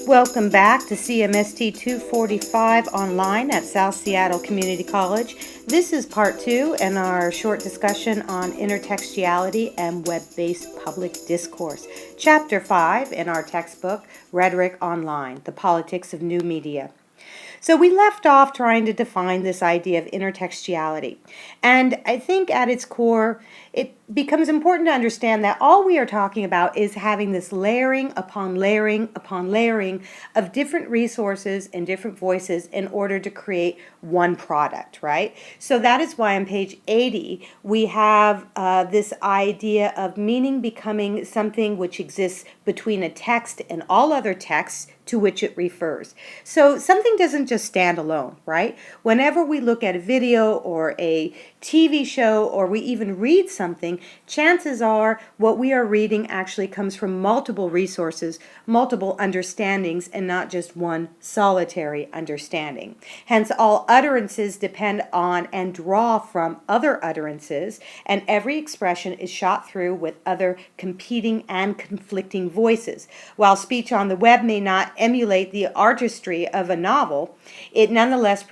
Welcome back to CMST 245 online at South Seattle Community College. This is part 2 in our short discussion on intertextuality and web-based public discourse. Chapter 5 in our textbook, Rhetoric Online, The Politics of New Media. So we left off trying to define this idea of intertextuality. And I think at its core, it becomes important to understand that all we are talking about is having this layering upon layering upon layering of different resources and different voices in order to create one product, right? So that is why on page 80, we have this idea of meaning becoming something which exists between a text and all other texts to which it refers. So something doesn't just stand alone, right? Whenever we look at a video or a TV show or we even read something, chances are what we are reading actually comes from multiple resources, multiple understandings, and not just one solitary understanding. Hence, all utterances depend on and draw from other utterances, and every expression is shot through with other competing and conflicting voices. While speech on the web may not emulate the artistry of a novel, it nonetheless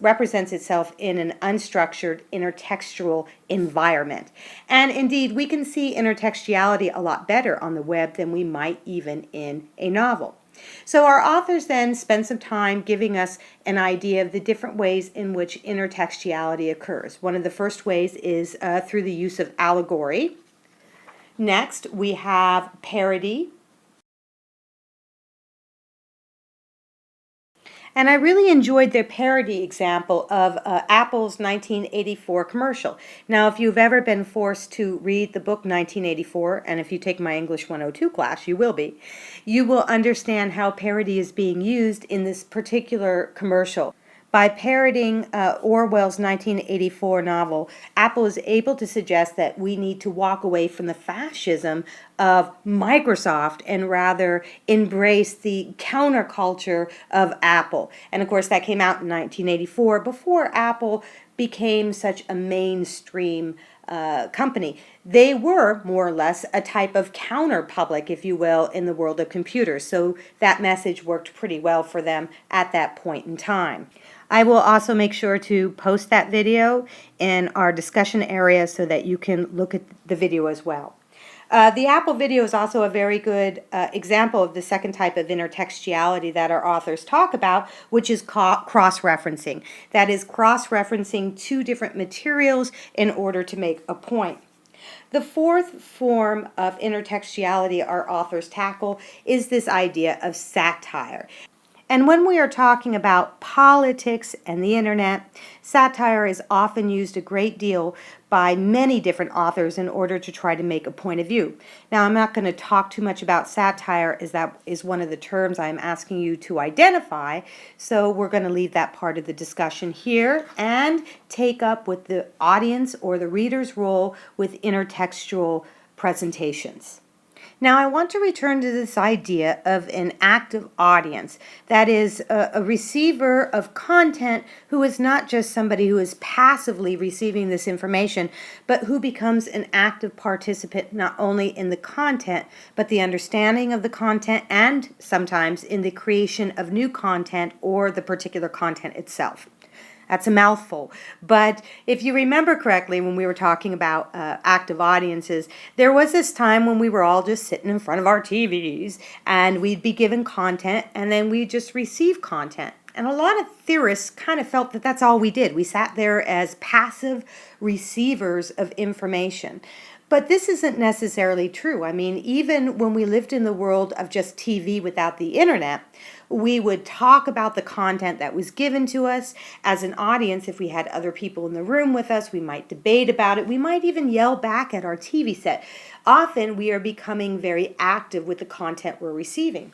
represents itself in an unstructured, intertextual environment. And indeed, we can see intertextuality a lot better on the web than we might even in a novel. So our authors then spend some time giving us an idea of the different ways in which intertextuality occurs. One of the first ways is through the use of allegory. Next, we have parody. And I really enjoyed their parody example of Apple's 1984 commercial. Now, if you've ever been forced to read the book 1984, and if you take my English 102 class, you will understand how parody is being used in this particular commercial. By parodying Orwell's 1984 novel, Apple is able to suggest that we need to walk away from the fascism of Microsoft and rather embrace the counterculture of Apple. And of course, that came out in 1984 before Apple became such a mainstream company. They were more or less a type of counter-public, if you will, in the world of computers. So that message worked pretty well for them at that point in time. I will also make sure to post that video in our discussion area so that you can look at the video as well. The Apple video is also a very good example of the second type of intertextuality that our authors talk about, which is cross-referencing. That is cross-referencing two different materials in order to make a point. The fourth form of intertextuality our authors tackle is this idea of satire. And when we are talking about politics and the internet, satire is often used a great deal by many different authors in order to try to make a point of view. Now, I'm not going to talk too much about satire, as that is one of the terms I'm asking you to identify, so we're going to leave that part of the discussion here and take up with the audience or the reader's role with intertextual presentations. Now, I want to return to this idea of an active audience, that is, a receiver of content who is not just somebody who is passively receiving this information, but who becomes an active participant not only in the content, but the understanding of the content and sometimes in the creation of new content or the particular content itself. That's a mouthful. But if you remember correctly, when we were talking about active audiences, there was this time when we were all just sitting in front of our TVs and we'd be given content and then we'd just receive content. And a lot of theorists kind of felt that that's all we did. We sat there as passive receivers of information. But this isn't necessarily true. I mean, even when we lived in the world of just TV without the internet, we would talk about the content that was given to us as an audience. If we had other people in the room with us, we might debate about it. We might even yell back at our TV set. Often we are becoming very active with the content we're receiving.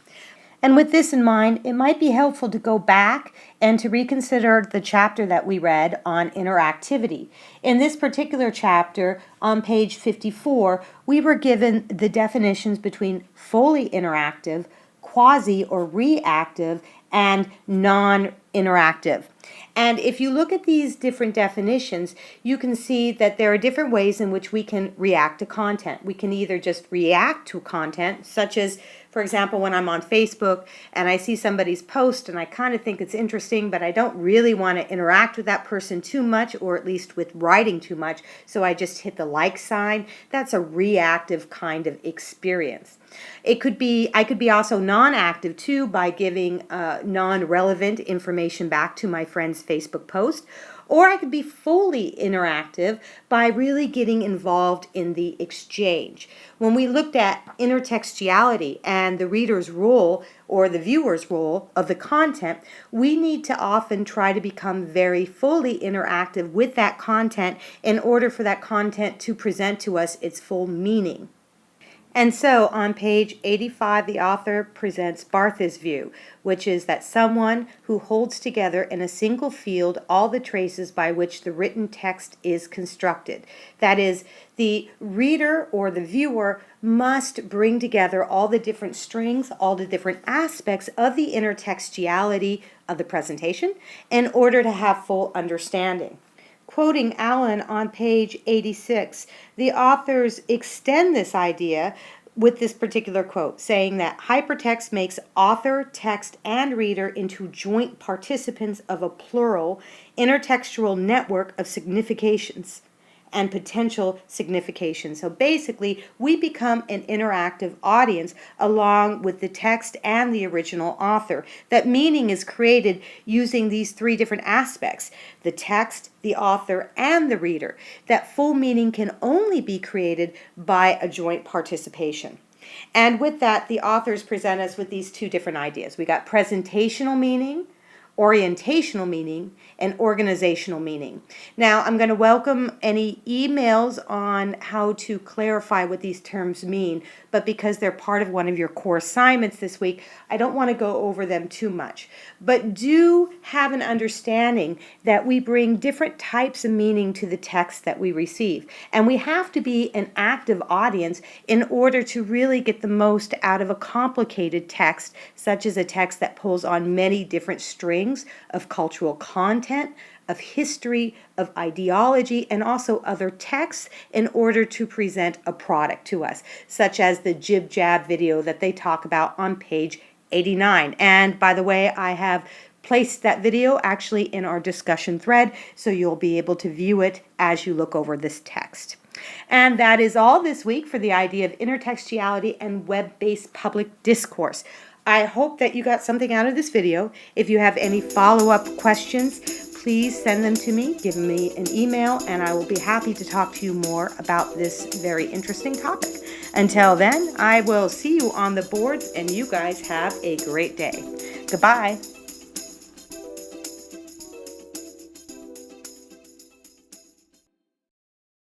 And with this in mind, it might be helpful to go back and to reconsider the chapter that we read on interactivity. In this particular chapter, on page 54, we were given the definitions between fully interactive, quasi or reactive, and non-interactive. And if you look at these different definitions, you can see that there are different ways in which we can react to content. We can either just react to content, such as For example, when I'm on Facebook and I see somebody's post and I kind of think it's interesting, but I don't really want to interact with that person too much, or at least with writing too much, so I just hit the like sign. That's a reactive kind of experience. I could be also non-active too, by giving non-relevant information back to my friend's Facebook post. Or I could be fully interactive by really getting involved in the exchange. When we looked at intertextuality and the reader's role or the viewer's role of the content, we need to often try to become very fully interactive with that content in order for that content to present to us its full meaning. And so on page 85, the author presents Barthes' view, which is that someone who holds together in a single field all the traces by which the written text is constructed. That is, the reader or the viewer must bring together all the different strings, all the different aspects of the intertextuality of the presentation in order to have full understanding. Quoting Allen on page 86, the authors extend this idea with this particular quote, saying that hypertext makes author, text, and reader into joint participants of a plural, intertextual network of significations and potential signification. So basically, we become an interactive audience along with the text and the original author. That meaning is created using these three different aspects: the text, the author, and the reader. That full meaning can only be created by a joint participation. And with that, the authors present us with these two different ideas. We got presentational meaning, orientational meaning, and organizational meaning. Now, I'm going to welcome any emails on how to clarify what these terms mean, but because they're part of one of your core assignments this week, I don't want to go over them too much. But do have an understanding that we bring different types of meaning to the text that we receive, and we have to be an active audience in order to really get the most out of a complicated text, such as a text that pulls on many different strings of cultural content, of history, of ideology, and also other texts in order to present a product to us, such as the jib jab video that they talk about on page 89. And by the way, I have placed that video actually in our discussion thread, so you'll be able to view it as you look over this text. And that is all this week for the idea of intertextuality and web-based public discourse. I hope that you got something out of this video. If you have any follow-up questions, please send them to me. Give me an email, and I will be happy to talk to you more about this very interesting topic. Until then, I will see you on the boards, and you guys have a great day. Goodbye.